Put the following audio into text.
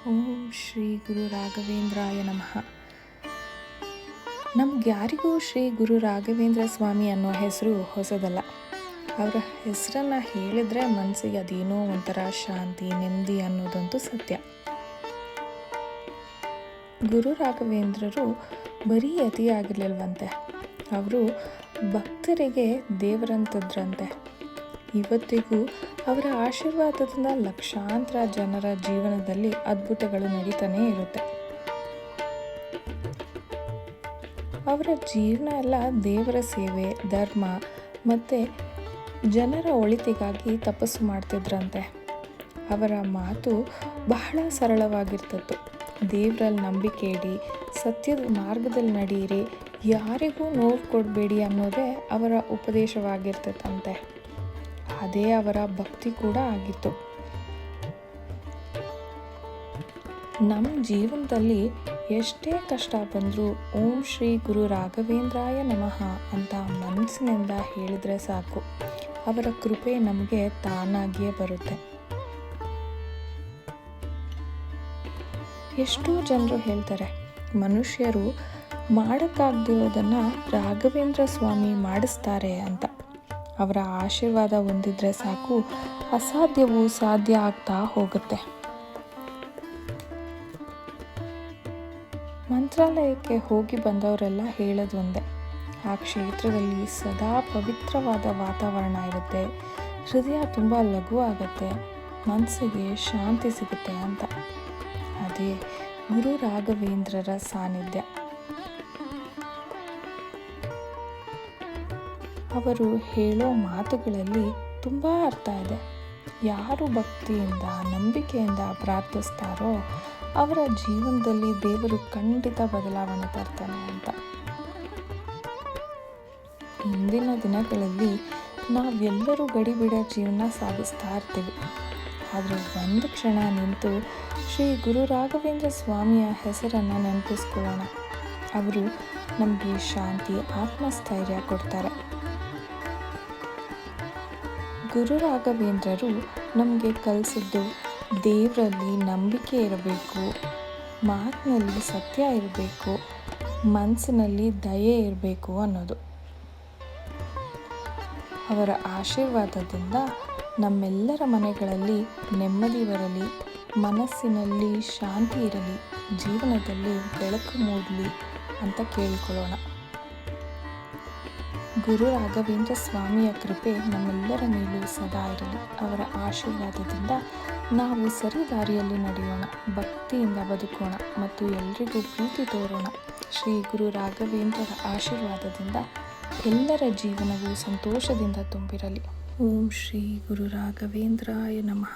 ಓಂ ಶ್ರೀ ಗುರು ರಾಘವೇಂದ್ರಾಯ ನಮಃ. ನಮ್ಗೆ ಯಾರಿಗೂ ಶ್ರೀ ಗುರು ರಾಘವೇಂದ್ರ ಸ್ವಾಮಿ ಅನ್ನೋ ಹೆಸರು ಹೊಸದಲ್ಲ. ಅವರ ಹೆಸರನ್ನು ಹೇಳಿದ್ರೆ ಮನಸ್ಸಿಗೆ ಅದೇನೋ ಒಂಥರ ಶಾಂತಿ, ನೆಮ್ಮದಿ ಅನ್ನೋದಂತೂ ಸತ್ಯ. ಗುರು ರಾಘವೇಂದ್ರರು ಬರೀ ಅತಿಯಾಗಿರ್ಲಿಲ್ವಂತೆ, ಅವರು ಭಕ್ತರಿಗೆ ದೇವರಂತದ್ರಂತೆ. ಇವತ್ತಿಗೂ ಅವರ ಆಶೀರ್ವಾದದಿಂದ ಲಕ್ಷಾಂತರ ಜನರ ಜೀವನದಲ್ಲಿ ಅದ್ಭುತಗಳು ನಡೀತಾನೇ ಇರುತ್ತೆ. ಅವರ ಜೀವನ ಎಲ್ಲ ದೇವರ ಸೇವೆ, ಧರ್ಮ ಮತ್ತು ಜನರ ಒಳಿತಿಗಾಗಿ ತಪಸ್ಸು ಮಾಡ್ತಿದ್ರಂತೆ. ಅವರ ಮಾತು ಬಹಳ ಸರಳವಾಗಿರ್ತಿತ್ತು. ದೇವರಲ್ಲಿ ನಂಬಿಕೆ ಇಡಿ, ಸತ್ಯದ ಮಾರ್ಗದಲ್ಲಿ ನಡೆಯಿರಿ, ಯಾರಿಗೂ ನೋವು ಕೊಡಬೇಡಿ ಅನ್ನೋದೇ ಅವರ ಉಪದೇಶವಾಗಿರ್ತದಂತೆ. ಅದೇ ಅವರ ಭಕ್ತಿ ಕೂಡ ಆಗಿತ್ತು. ನಮ್ಮ ಜೀವನದಲ್ಲಿ ಎಷ್ಟೇ ಕಷ್ಟ ಬಂದರೂ ಓಂ ಶ್ರೀ ಗುರು ರಾಘವೇಂದ್ರಾಯ ನಮಃ ಅಂತ ಮನಸ್ಸಿನಿಂದ ಹೇಳಿದರೆ ಸಾಕು, ಅವರ ಕೃಪೆ ನಮಗೆ ತಾನಾಗಿಯೇ ಬರುತ್ತೆ. ಎಷ್ಟೋ ಜನರು ಹೇಳ್ತಾರೆ, ಮನುಷ್ಯರು ಮಾಡೋಕ್ಕಾಗದಿರೋದನ್ನು ರಾಘವೇಂದ್ರ ಸ್ವಾಮಿ ಮಾಡಿಸ್ತಾರೆ ಅಂತ. ಅವರ ಆಶೀರ್ವಾದ ಹೊಂದಿದ್ರೆ ಸಾಕು, ಅಸಾಧ್ಯವು ಸಾಧ್ಯ ಆಗ್ತಾ ಹೋಗುತ್ತೆ. ಮಂತ್ರಾಲಯಕ್ಕೆ ಹೋಗಿ ಬಂದವರೆಲ್ಲ ಹೇಳೋದು ಒಂದೇ, ಆ ಕ್ಷೇತ್ರದಲ್ಲಿ ಸದಾ ಪವಿತ್ರವಾದ ವಾತಾವರಣ ಇರುತ್ತೆ, ಹೃದಯ ತುಂಬ ಲಘು ಆಗುತ್ತೆ, ಮನಸ್ಸಿಗೆ ಶಾಂತಿ ಸಿಗುತ್ತೆ ಅಂತ. ಅದೇ ಗುರು ರಾಘವೇಂದ್ರರ ಸಾನ್ನಿಧ್ಯ. ಅವರು ಹೇಳೋ ಮಾತುಗಳಲ್ಲಿ ತುಂಬ ಅರ್ಥ ಇದೆ. ಯಾರು ಭಕ್ತಿಯಿಂದ, ನಂಬಿಕೆಯಿಂದ ಪ್ರಾರ್ಥಿಸ್ತಾರೋ ಅವರ ಜೀವನದಲ್ಲಿ ದೇವರು ಖಂಡಿತ ಬದಲಾವಣೆ ತರ್ತಾನೆ ಅಂತ. ಇಂದಿನ ದಿನಗಳಲ್ಲಿ ನಾವೆಲ್ಲರೂ ಗಡಿಬಿಡ ಜೀವನ ಸಾಗಿಸ್ತಾ ಇರ್ತೀವಿ. ಆದರೆ ಒಂದು ಕ್ಷಣ ನಿಂತು ಶ್ರೀ ಗುರು ರಾಘವೇಂದ್ರ ಸ್ವಾಮಿಯ ಹೆಸರನ್ನು ನೆನಪಿಸ್ಕೊಳ್ಳೋಣ. ಅವರು ನಮಗೆ ಶಾಂತಿ, ಆತ್ಮಸ್ಥೈರ್ಯ ಕೊಡ್ತಾರೆ. ಗುರು ರಾಘವೇಂದ್ರರು ನಮಗೆ ಕಲಿಸಿದ್ದು ದೇವರಲ್ಲಿ ನಂಬಿಕೆ ಇರಬೇಕು, ಮಾತಿನಲ್ಲಿ ಸತ್ಯ ಇರಬೇಕು, ಮನಸ್ಸಿನಲ್ಲಿ ದಯೆ ಇರಬೇಕು ಅನ್ನೋದು. ಅವರ ಆಶೀರ್ವಾದದಿಂದ ನಮ್ಮೆಲ್ಲರ ಮನೆಗಳಲ್ಲಿ ನೆಮ್ಮದಿ ಬರಲಿ, ಮನಸ್ಸಿನಲ್ಲಿ ಶಾಂತಿ ಇರಲಿ, ಜೀವನದಲ್ಲಿ ಬೆಳಕು ಮೂಡಲಿ ಅಂತ ಕೇಳಿಕೊಳ್ಳೋಣ. ಗುರು ರಾಘವೇಂದ್ರ ಸ್ವಾಮಿಯ ಕೃಪೆ ನಮ್ಮೆಲ್ಲರ ಮೇಲೂ ಸದಾ ಇರಲಿ. ಅವರ ಆಶೀರ್ವಾದದಿಂದ ನಾವು ಸರಿ ದಾರಿಯಲ್ಲಿ ನಡೆಯೋಣ, ಭಕ್ತಿಯಿಂದ ಬದುಕೋಣ ಮತ್ತು ಎಲ್ರಿಗೂ ಪ್ರೀತಿ ತೋರೋಣ. ಶ್ರೀ ಗುರು ರಾಘವೇಂದ್ರರ ಆಶೀರ್ವಾದದಿಂದ ಎಲ್ಲರ ಜೀವನವು ಸಂತೋಷದಿಂದ ತುಂಬಿರಲಿ. ಓಂ ಶ್ರೀ ಗುರು ರಾಘವೇಂದ್ರಾಯ ನಮಃ.